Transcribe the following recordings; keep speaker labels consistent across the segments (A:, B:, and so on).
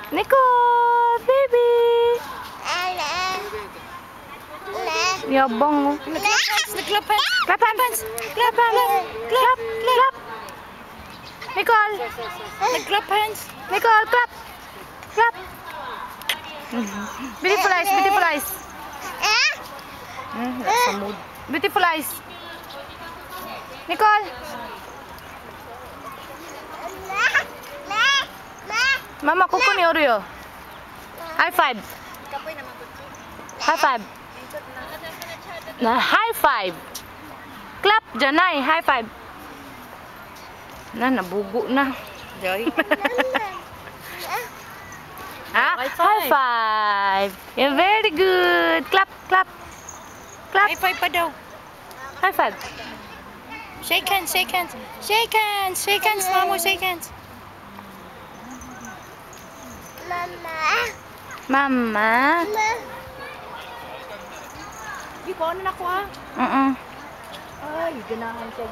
A: Nicole, baby. Yabang.
B: Clap hands.
A: Clap hands. Clap hands. Clap. Clap. Nicole.
B: Clap hands.
A: Nicole, clap. Clap. Beautiful eyes. Beautiful eyes. That's a mood. Beautiful eyes. Nicole. Mama, kuko ni Oreo. High five. High five. Na high five. Clap, Janay. High five. Na, nabugo na.
B: Joy.
A: Ha? High five. You're very good. Clap, clap. Clap.
B: High five pa daw.
A: High five.
B: Shake hands, shake hands. Shake hands, shake hands, Mamo, shake hands.
A: Mama.
B: Di ko na ako ha. Ay, ganahan siya.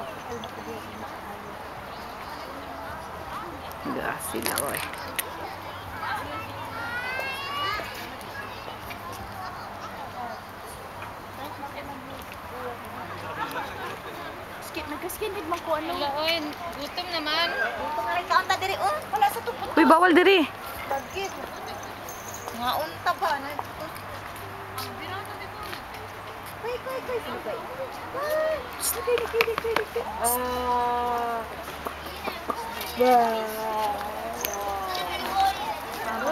A: Dah sila oy.
B: Nagka-skinhead man ko ano. Oy, gutom naman. Gutom na rin kaunta diri oh. Wala sa tupot.
A: Uy, bawal diri.
B: Dagit. Nga unta ba na.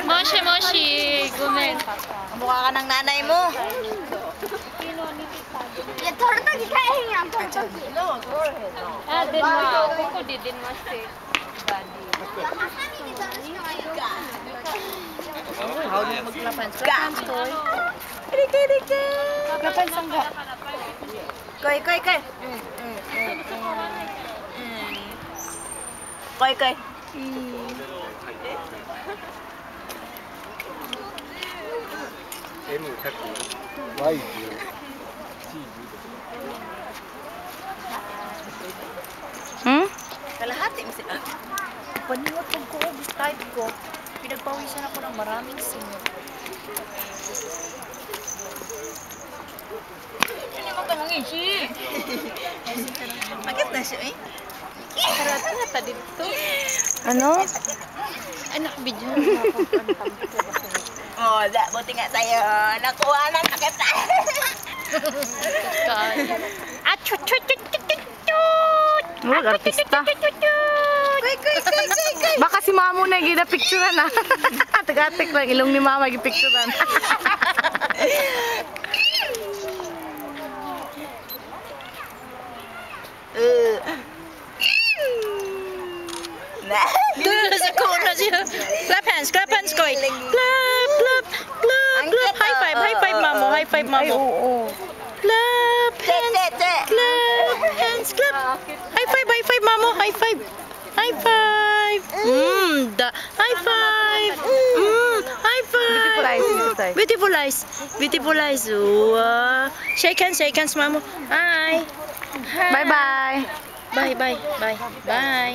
B: Moshi, Moshi, gumen. Mukha ka ng nanay mo. Yan, thora tagi kain yan. Din ma, kuko din ma stay. How do you maglapan? Klapan toy. Rike. Klapan sangga. Koy. Koy. Kalahati mo sila. Paniwat ko, type ko. Pinagpawisan ako ng maraming singit. Hindi mo ka mangishi. Bakit na siya eh? Karata dito.
A: Ano?
B: Anak, video.
C: Oh, buti nga sa'yo. Nakuha na kita.
A: Wag artista. Baka si Mamo na gina picturean na. Tagatik lang ilong ni Mama gi picturean.
B: Doon sa corner siya. Clap hands, koy. Clap. High five, Mamo. High five, Mamo. Clap hands, clap. High five, Mamo. High five. High five. High five. Beautiful eyes. Shake hands, Mamo. Hi.
A: Bye-bye.
B: Bye.